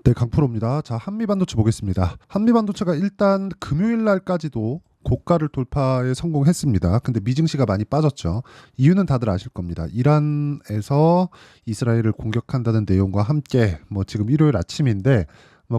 네, 강프로입니다. 자, 한미반도체 보겠습니다. 한미반도체가 일단 금요일 날까지도 고가를 돌파에 성공했습니다. 근데 미증시가 많이 빠졌죠. 이유는 다들 아실 겁니다. 이란에서 이스라엘을 공격한다는 내용과 함께 지금 일요일 아침인데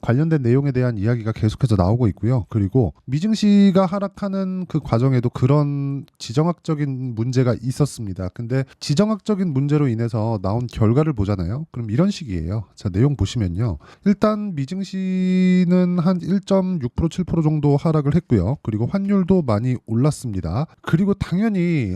관련된 내용에 대한 이야기가 계속해서 나오고 있고요. 그리고 미증시가 하락하는 그 과정에도 그런 지정학적인 문제가 있었습니다. 근데 지정학적인 문제로 인해서 나온 결과를 보잖아요. 그럼 이런 식이에요. 자, 내용 보시면요. 일단 미증시는 한 1.6% 7% 정도 하락을 했고요. 그리고 환율도 많이 올랐습니다. 그리고 당연히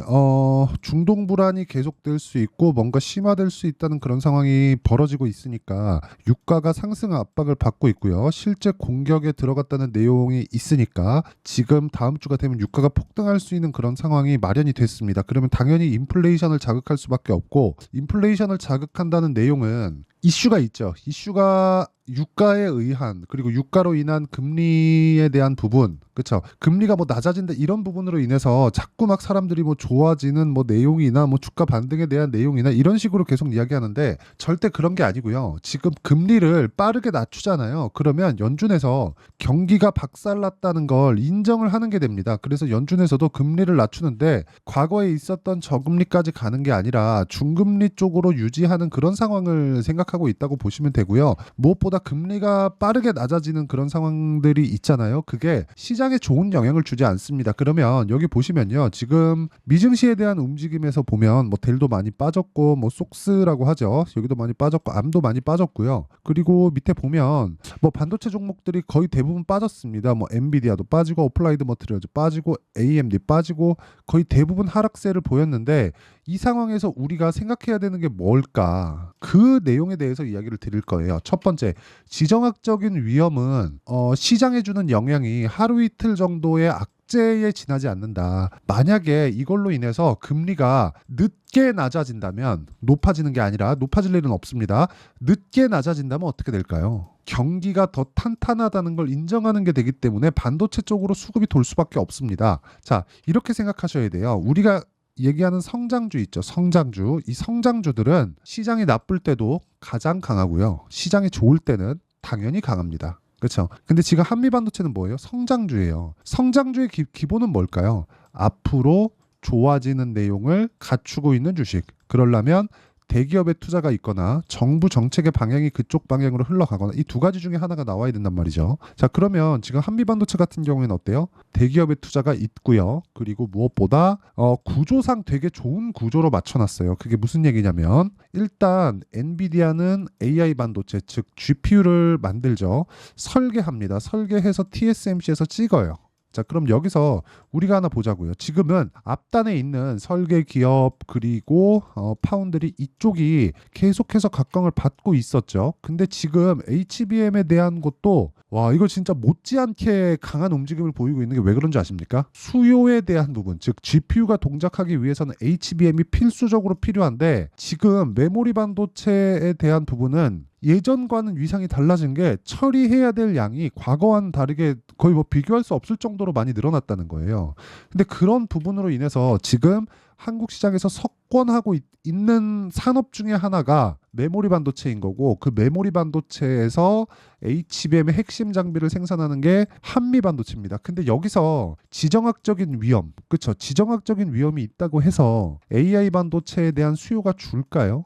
중동 불안이 계속될 수 있고 뭔가 심화될 수 있다는 그런 상황이 벌어지고 있으니까 유가가 상승 압박을 받고 있고요. 실제 공격에 들어갔다는 내용이 있으니까 지금 다음 주가 되면 유가가 폭등할 수 있는 그런 상황이 마련이 됐습니다. 그러면 당연히 인플레이션을 자극할 수밖에 없고, 인플레이션을 자극한다는 내용은 이슈가 있죠. 이슈가 유가에 의한, 그리고 유가로 인한 금리에 대한 부분, 그렇죠? 금리가 낮아진다 이런 부분으로 인해서 자꾸 막 사람들이 좋아지는 내용이나 주가 반등에 대한 내용이나 이런 식으로 계속 이야기하는데 절대 그런 게 아니고요. 지금 금리를 빠르게 낮추잖아요. 그러면 연준에서 경기가 박살났다는 걸 인정을 하는 게 됩니다. 그래서 연준에서도 금리를 낮추는데 과거에 있었던 저금리까지 가는 게 아니라 중금리 쪽으로 유지하는 그런 상황을 생각하고 있다고 보시면 되고요. 무엇보다 금리가 빠르게 낮아지는 그런 상황들이 있잖아요. 그게 시장에 좋은 영향을 주지 않습니다. 그러면 여기 보시면요. 지금 미증시에 대한 움직임에서 보면 델도 많이 빠졌고 속스라고 하죠. 여기도 많이 빠졌고 암도 많이 빠졌고요. 그리고 밑에 보면 반도체 종목들이 거의 대부분 빠졌습니다. 엔비디아도 빠지고 어플라이드 머티리얼즈 빠지고 AMD 빠지고 거의 대부분 하락세를 보였는데, 이 상황에서 우리가 생각해야 되는 게 뭘까? 그 내용에 대해서 이야기를 드릴 거예요. 첫 번째, 지정학적인 위험은 시장에 주는 영향이 하루 이틀 정도의 악재에 지나지 않는다. 만약에 이걸로 인해서 금리가 늦게 낮아진다면, 높아지는 게 아니라 높아질 일은 없습니다. 늦게 낮아진다면 어떻게 될까요? 경기가 더 탄탄하다는 걸 인정하는 게 되기 때문에 반도체 쪽으로 수급이 돌 수밖에 없습니다. 자, 이렇게 생각하셔야 돼요. 우리가 얘기하는 성장주 있죠. 성장주. 이 성장주들은 시장이 나쁠 때도 가장 강하고요. 시장이 좋을 때는 당연히 강합니다. 그렇죠? 근데 지금 한미반도체는 뭐예요? 성장주예요. 성장주의 기본은 뭘까요? 앞으로 좋아지는 내용을 갖추고 있는 주식. 그러려면 대기업의 투자가 있거나 정부 정책의 방향이 그쪽 방향으로 흘러가거나 이 두 가지 중에 하나가 나와야 된단 말이죠. 자, 그러면 지금 한미반도체 같은 경우에는 어때요? 대기업의 투자가 있고요. 그리고 무엇보다 구조상 되게 좋은 구조로 맞춰놨어요. 그게 무슨 얘기냐면, 일단 엔비디아는 AI 반도체, 즉 GPU를 만들죠. 설계합니다. 설계해서 TSMC에서 찍어요. 자, 그럼 여기서 우리가 하나 보자고요. 지금은 앞단에 있는 설계 기업 그리고 파운드리 이쪽이 계속해서 각광을 받고 있었죠. 근데 지금 HBM에 대한 것도 이거 진짜 못지않게 강한 움직임을 보이고 있는 게 왜 그런지 아십니까? 수요에 대한 부분, 즉 GPU가 동작하기 위해서는 HBM이 필수적으로 필요한데, 지금 메모리 반도체에 대한 부분은 예전과는 위상이 달라진 게 처리해야 될 양이 과거와는 다르게 거의 비교할 수 없을 정도로 많이 늘어났다는 거예요. 근데 그런 부분으로 인해서 지금 한국 시장에서 석권하고 있는 산업 중에 하나가 메모리 반도체인 거고, 그 메모리 반도체에서 HBM의 핵심 장비를 생산하는 게 한미 반도체입니다. 근데 여기서 지정학적인 위험, 그렇죠? 지정학적인 위험이 있다고 해서 AI 반도체에 대한 수요가 줄까요?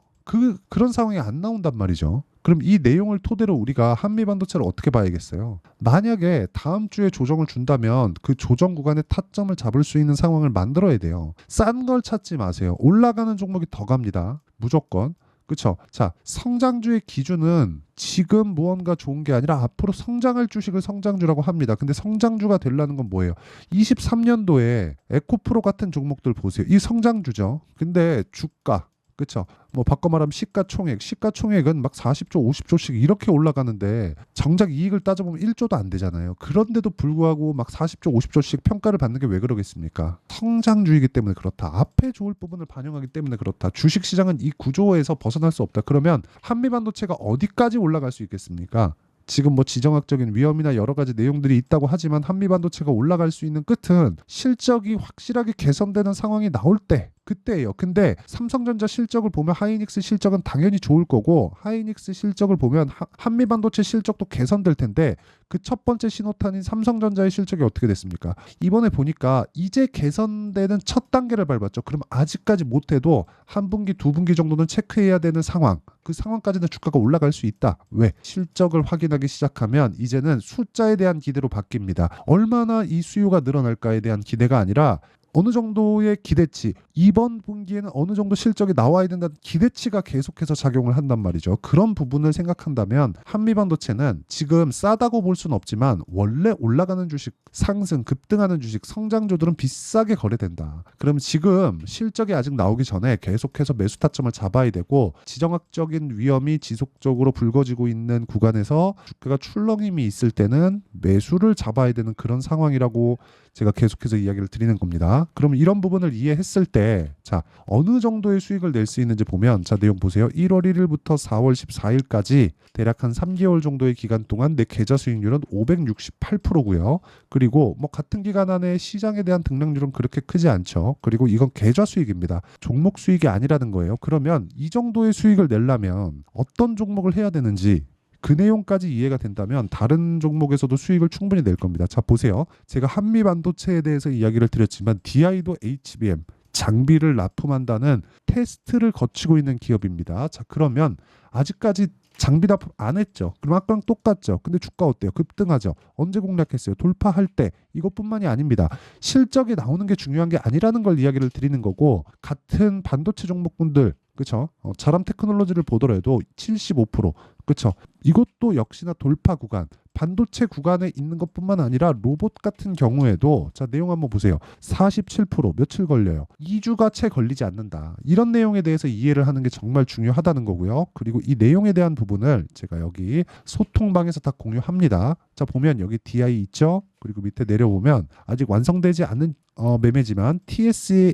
그런 상황이 안 나온단 말이죠. 그럼 이 내용을 토대로 우리가 한미반도체를 어떻게 봐야겠어요? 만약에 다음 주에 조정을 준다면 그 조정 구간의 타점을 잡을 수 있는 상황을 만들어야 돼요. 싼 걸 찾지 마세요. 올라가는 종목이 더 갑니다. 무조건. 그렇죠? 자, 성장주의 기준은 지금 무언가 좋은 게 아니라 앞으로 성장할 주식을 성장주라고 합니다. 근데 성장주가 되려는 건 뭐예요? 23년도에 에코프로 같은 종목들 보세요. 이 성장주죠. 근데 주가, 그렇죠? 바꿔 말하면 시가총액은 막 40조, 50조씩 이렇게 올라가는데 정작 이익을 따져보면 1조도 안 되잖아요. 그런데도 불구하고 막 40조, 50조씩 평가를 받는 게 왜 그러겠습니까? 성장주이기 때문에 그렇다. 앞에 좋을 부분을 반영하기 때문에 그렇다. 주식시장은 이 구조에서 벗어날 수 없다. 그러면 한미반도체가 어디까지 올라갈 수 있겠습니까? 지금 지정학적인 위험이나 여러 가지 내용들이 있다고 하지만 한미반도체가 올라갈 수 있는 끝은 실적이 확실하게 개선되는 상황이 나올 때, 그때예요. 근데 삼성전자 실적을 보면 하이닉스 실적은 당연히 좋을 거고, 하이닉스 실적을 보면 한미반도체 실적도 개선될 텐데, 그 첫 번째 신호탄인 삼성전자의 실적이 어떻게 됐습니까? 이번에 보니까 이제 개선되는 첫 단계를 밟았죠. 그럼 아직까지 못해도 한 분기, 두 분기 정도는 체크해야 되는 상황. 그 상황까지는 주가가 올라갈 수 있다. 왜? 실적을 확인하기 시작하면 이제는 숫자에 대한 기대로 바뀝니다. 얼마나 이 수요가 늘어날까에 대한 기대가 아니라 어느 정도의 기대치, 이번 분기에는 어느 정도 실적이 나와야 된다는 기대치가 계속해서 작용을 한단 말이죠. 그런 부분을 생각한다면 한미반도체는 지금 싸다고 볼 수는 없지만 원래 올라가는 주식, 상승, 급등하는 주식, 성장주들은 비싸게 거래된다. 그럼 지금 실적이 아직 나오기 전에 계속해서 매수 타점을 잡아야 되고, 지정학적인 위험이 지속적으로 불거지고 있는 구간에서 주가가 출렁임이 있을 때는 매수를 잡아야 되는 그런 상황이라고 제가 계속해서 이야기를 드리는 겁니다. 그럼 이런 부분을 이해했을 때, 자, 어느 정도의 수익을 낼 수 있는지 보면, 자, 내용 보세요. 1월 1일부터 4월 14일까지 대략 한 3개월 정도의 기간 동안 내 계좌 수익률은 568%고요. 그리고 뭐 같은 기간 안에 시장에 대한 등락률은 그렇게 크지 않죠. 그리고 이건 계좌 수익입니다. 종목 수익이 아니라는 거예요. 그러면 이 정도의 수익을 내려면 어떤 종목을 해야 되는지, 그 내용까지 이해가 된다면 다른 종목에서도 수익을 충분히 낼 겁니다. 자, 보세요. 제가 한미반도체에 대해서 이야기를 드렸지만 DI도 HBM, 장비를 납품한다는 테스트를 거치고 있는 기업입니다. 자, 그러면 아직까지 장비 납품 안 했죠. 그럼 아까랑 똑같죠. 근데 주가 어때요? 급등하죠. 언제 공략했어요? 돌파할 때. 이것뿐만이 아닙니다. 실적이 나오는 게 중요한 게 아니라는 걸 이야기를 드리는 거고, 같은 반도체 종목군들, 그렇죠? 자람 테크놀로지를 보더라도 75%, 그렇죠? 이것도 역시나 돌파 구간, 반도체 구간에 있는 것뿐만 아니라 로봇 같은 경우에도, 자, 내용 한번 보세요. 47%, 며칠 걸려요. 2주가 채 걸리지 않는다. 이런 내용에 대해서 이해를 하는 게 정말 중요하다는 거고요. 그리고 이 내용에 대한 부분을 제가 여기 소통방에서 다 공유합니다. 자, 보면 여기 DI 있죠? 그리고 밑에 내려보면 아직 완성되지 않은 매매지만 TSE,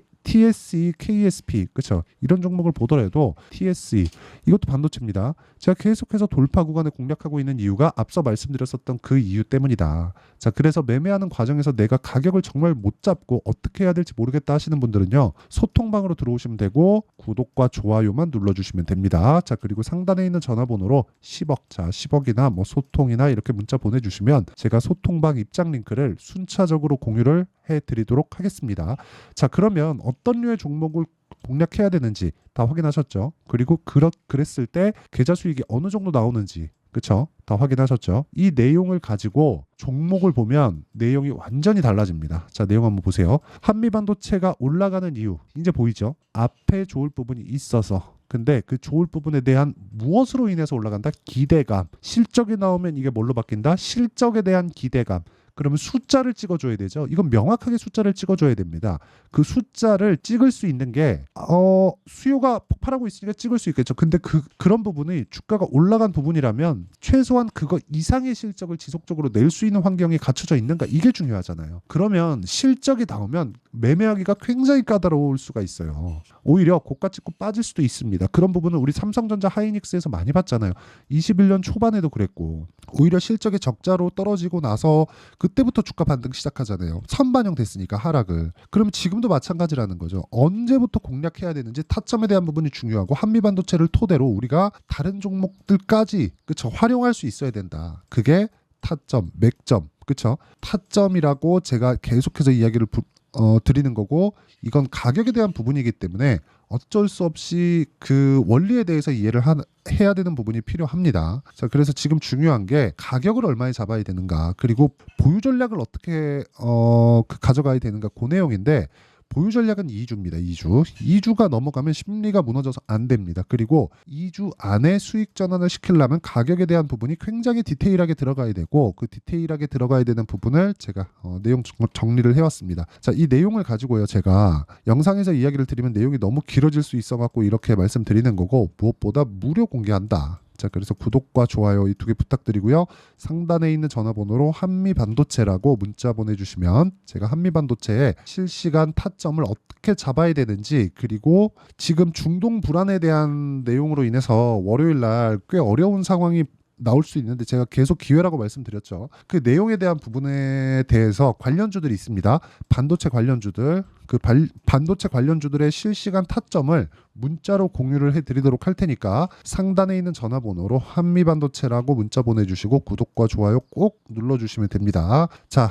KSP, 그렇죠? 이런 종목을 보더라도 TSE, 이것도 반도체입니다. 제가 계속해서 돌파 구간을 공략하고 있는 이유가 앞서 말씀드렸었던 그 이유 때문이다. 자, 그래서 매매하는 과정에서 내가 가격을 정말 못 잡고 어떻게 해야 될지 모르겠다 하시는 분들은요, 소통방으로 들어오시면 되고 구독과 좋아요만 눌러주시면 됩니다. 자, 그리고 상단에 있는 전화번호로 10억, 자, 10억이나 뭐 소통이나 이렇게 문자 보내주시면 제가 소통방 입장 링크를 순차적으로 공유를 해드리도록 하겠습니다. 자, 그러면 어떤 류의 종목을 공략해야 되는지 다 확인하셨죠? 그리고 그랬을 때 계좌 수익이 어느 정도 나오는지, 그쵸? 다 확인하셨죠? 이 내용을 가지고 종목을 보면 내용이 완전히 달라집니다. 자, 내용 한번 보세요. 한미반도체가 올라가는 이유, 이제 보이죠? 앞에 좋을 부분이 있어서. 근데 그 좋을 부분에 대한 무엇으로 인해서 올라간다? 기대감. 실적이 나오면 이게 뭘로 바뀐다? 실적에 대한 기대감. 그러면 숫자를 찍어줘야 되죠. 이건 명확하게 숫자를 찍어줘야 됩니다. 그 숫자를 찍을 수 있는 게 수요가 폭발하고 있으니까 찍을 수 있겠죠. 근데 그런 부분이 주가가 올라간 부분이라면 최소한 그거 이상의 실적을 지속적으로 낼 수 있는 환경이 갖춰져 있는가, 이게 중요하잖아요. 그러면 실적이 나오면 매매하기가 굉장히 까다로울 수가 있어요. 오히려 고가 찍고 빠질 수도 있습니다. 그런 부분은 우리 삼성전자 하이닉스에서 많이 봤잖아요. 21년 초반에도 그랬고, 오히려 실적이 적자로 떨어지고 나서 그때부터 주가 반등 시작하잖아요. 선반영 됐으니까 하락을. 그러면 지금도 마찬가지라는 거죠. 언제부터 공략해야 되는지 타점에 대한 부분이 중요하고, 한미반도체를 토대로 우리가 다른 종목들까지, 그쵸, 활용할 수 있어야 된다. 그게 타점, 맥점, 그쵸? 타점이라고 제가 계속해서 이야기를 드리는 거고, 이건 가격에 대한 부분이기 때문에 어쩔 수 없이 그 원리에 대해서 이해를 해야 되는 부분이 필요합니다. 자, 그래서 지금 중요한 게 가격을 얼마에 잡아야 되는가, 그리고 보유 전략을 어떻게 가져가야 되는가, 그 내용인데, 보유 전략은 2주입니다. 2주가 넘어가면 심리가 무너져서 안 됩니다. 그리고 2주 안에 수익 전환을 시키려면 가격에 대한 부분이 굉장히 디테일하게 들어가야 되고, 그 디테일하게 들어가야 되는 부분을 제가 내용 정리를 해왔습니다. 자, 이 내용을 가지고요, 제가 영상에서 이야기를 드리면 내용이 너무 길어질 수 있어갖고 이렇게 말씀드리는 거고, 무엇보다 무료 공개한다. 자, 그래서 구독과 좋아요 이 두 개 부탁드리고요. 상단에 있는 전화번호로 한미반도체라고 문자 보내주시면 제가 한미반도체의 실시간 타점을 어떻게 잡아야 되는지, 그리고 지금 중동 불안에 대한 내용으로 인해서 월요일 날 꽤 어려운 상황이 나올 수 있는데, 제가 계속 기회라고 말씀드렸죠. 그 내용에 대한 부분에 대해서 관련주들이 있습니다. 반도체 관련주들, 그 반도체 관련주들의 실시간 타점을 문자로 공유를 해드리도록 할 테니까 상단에 있는 전화번호로 한미반도체라고 문자 보내주시고 구독과 좋아요 꼭 눌러주시면 됩니다. 자,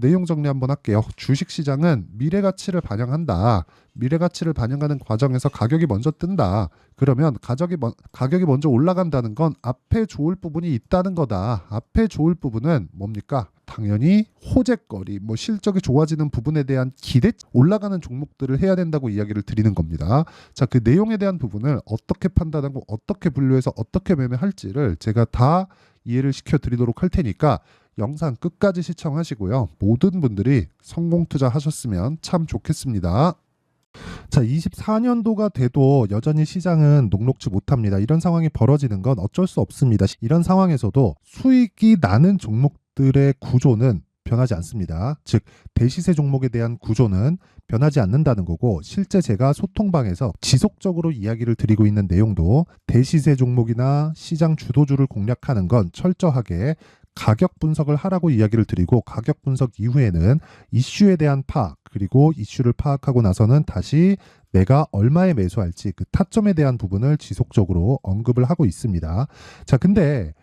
내용 정리 한번 할게요. 주식시장은 미래가치를 반영한다. 미래가치를 반영하는 과정에서 가격이 먼저 뜬다. 그러면 가격이 먼저 올라간다는 건 앞에 좋을 부분이 있다는 거다. 앞에 좋을 부분은 뭡니까? 당연히 호재거리, 실적이 좋아지는 부분에 대한 기대, 올라가는 종목들을 해야 된다고 이야기를 드리는 겁니다. 자, 그 내용에 대한 부분을 어떻게 판단하고 어떻게 분류해서 어떻게 매매할지를 제가 다 이해를 시켜드리도록 할 테니까 영상 끝까지 시청하시고요. 모든 분들이 성공 투자하셨으면 참 좋겠습니다. 자, 24년도가 돼도 여전히 시장은 녹록지 못합니다. 이런 상황이 벌어지는 건 어쩔 수 없습니다. 이런 상황에서도 수익이 나는 종목들의 구조는 변하지 않습니다. 즉, 대시세 종목에 대한 구조는 변하지 않는다는 거고, 실제 제가 소통방에서 지속적으로 이야기를 드리고 있는 내용도 대시세 종목이나 시장 주도주를 공략하는 건 철저하게 가격 분석을 하라고 이야기를 드리고, 가격 분석 이후에는 이슈에 대한 파악, 그리고 이슈를 파악하고 나서는 다시 내가 얼마에 매수할지 그 타점에 대한 부분을 지속적으로 언급을 하고 있습니다. 자, 근데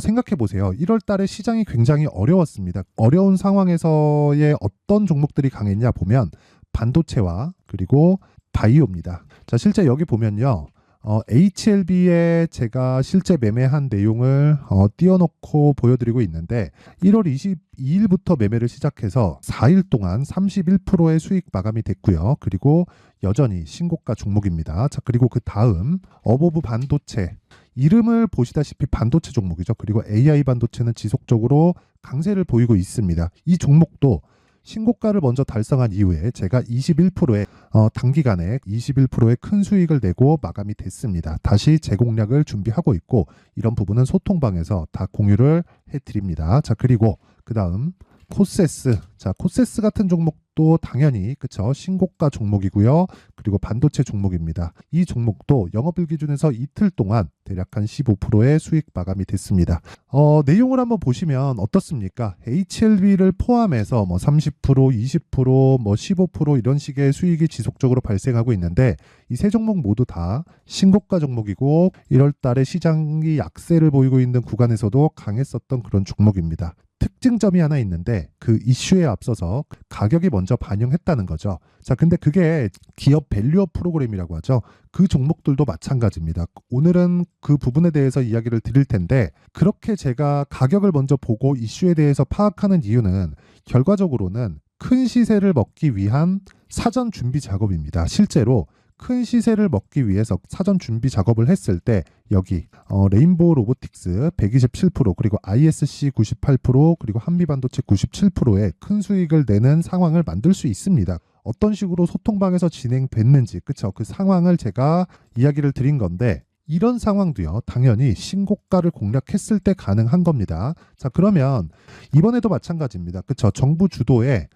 생각해 보세요. 1월 달에 시장이 굉장히 어려웠습니다. 어려운 상황에서의 어떤 종목들이 강했냐 보면 반도체와 그리고 바이오입니다. 자, 실제 여기 보면요. HLB에 제가 실제 매매한 내용을 띄워놓고 보여드리고 있는데 1월 22일부터 매매를 시작해서 4일 동안 31%의 수익 마감이 됐고요. 그리고 여전히 신고가 종목입니다. 자, 그리고 그 다음 어보브 반도체, 이름을 보시다시피 반도체 종목이죠. 그리고 AI 반도체는 지속적으로 강세를 보이고 있습니다. 이 종목도 신고가를 먼저 달성한 이후에 제가 21%의 단기간에 21%의 큰 수익을 내고 마감이 됐습니다. 다시 재공략을 준비하고 있고, 이런 부분은 소통방에서 다 공유를 해드립니다. 자, 그리고 그 다음 코세스. 자, 코세스 같은 종목도 당연히 그쵸, 신고가 종목이고요. 그리고 반도체 종목입니다. 이 종목도 영업일 기준에서 이틀 동안 대략 한 15%의 수익 마감이 됐습니다. 내용을 한번 보시면 어떻습니까? HLB를 포함해서 30%, 20%, 15% 이런 식의 수익이 지속적으로 발생하고 있는데, 이 세 종목 모두 다 신고가 종목이고 1월 달에 시장이 약세를 보이고 있는 구간에서도 강했었던 그런 종목입니다. 특징점이 하나 있는데 그 이슈에 앞서서 가격이 먼저 반영했다는 거죠. 자, 근데 그게 기업 밸류업 프로그램이라고 하죠. 그 종목들도 마찬가지입니다. 오늘은 그 부분에 대해서 이야기를 드릴 텐데, 그렇게 제가 가격을 먼저 보고 이슈에 대해서 파악하는 이유는 결과적으로는 큰 시세를 먹기 위한 사전 준비 작업입니다. 실제로 큰 시세를 먹기 위해서 사전 준비 작업을 했을 때 여기 레인보우 로보틱스 127%, 그리고 ISC 98%, 그리고 한미반도체 97%의 큰 수익을 내는 상황을 만들 수 있습니다. 어떤 식으로 소통방에서 진행됐는지, 그쵸? 그 상황을 제가 이야기를 드린 건데, 이런 상황도요, 당연히 신고가를 공략했을 때 가능한 겁니다. 자, 그러면 이번에도 마찬가지입니다. 그쵸? 정부 주도의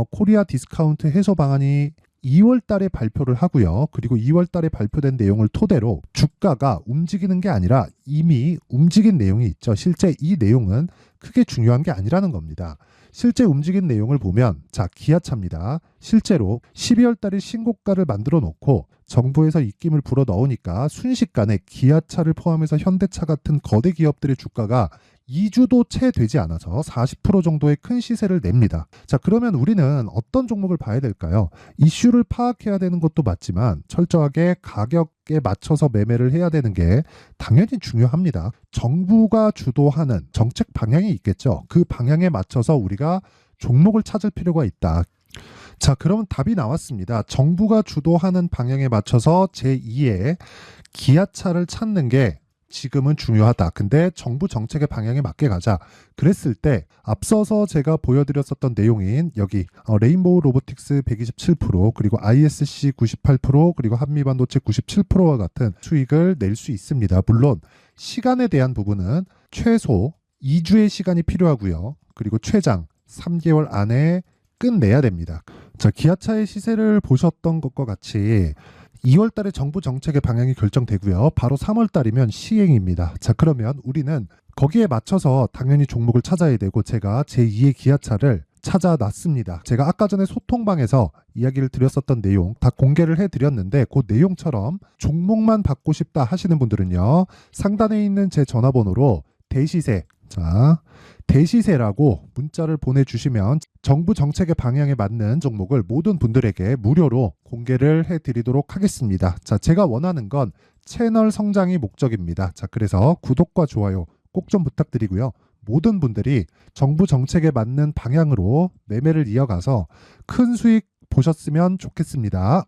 코리아 디스카운트 해소 방안이 2월 달에 발표를 하고요. 그리고 2월 달에 발표된 내용을 토대로 주가가 움직이는 게 아니라 이미 움직인 내용이 있죠. 실제 이 내용은 크게 중요한 게 아니라는 겁니다. 실제 움직인 내용을 보면, 자, 기아차입니다. 실제로 12월 달에 신고가를 만들어 놓고 정부에서 입김을 불어 넣으니까 순식간에 기아차를 포함해서 현대차 같은 거대 기업들의 주가가 2주도 채 되지 않아서 40% 정도의 큰 시세를 냅니다. 자, 그러면 우리는 어떤 종목을 봐야 될까요? 이슈를 파악해야 되는 것도 맞지만 철저하게 가격에 맞춰서 매매를 해야 되는 게 당연히 중요합니다. 정부가 주도하는 정책 방향이 있겠죠. 그 방향에 맞춰서 우리가 종목을 찾을 필요가 있다. 자, 그러면 답이 나왔습니다. 정부가 주도하는 방향에 맞춰서 제2의 기아차를 찾는 게 지금은 중요하다. 근데 정부 정책의 방향에 맞게 가자. 그랬을 때 앞서서 제가 보여드렸었던 내용인 여기 레인보우 로보틱스 127%, 그리고 ISC 98%, 그리고 한미반도체 97%와 같은 수익을 낼 수 있습니다. 물론 시간에 대한 부분은 최소 2주의 시간이 필요하고요. 그리고 최장 3개월 안에 끝내야 됩니다. 자, 기아차의 시세를 보셨던 것과 같이 2월 달에 정부 정책의 방향이 결정되고요. 바로 3월 달이면 시행입니다. 자, 그러면 우리는 거기에 맞춰서 당연히 종목을 찾아야 되고, 제가 제2의 기아차를 찾아놨습니다. 제가 아까 전에 소통방에서 이야기를 드렸었던 내용 다 공개를 해드렸는데 그 내용처럼 종목만 받고 싶다 하시는 분들은요. 상단에 있는 제 전화번호로 대시세, 자, 대시세라고 문자를 보내주시면 정부 정책의 방향에 맞는 종목을 모든 분들에게 무료로 공개를 해드리도록 하겠습니다. 자, 제가 원하는 건 채널 성장이 목적입니다. 자, 그래서 구독과 좋아요 꼭 좀 부탁드리고요. 모든 분들이 정부 정책에 맞는 방향으로 매매를 이어가서 큰 수익 보셨으면 좋겠습니다.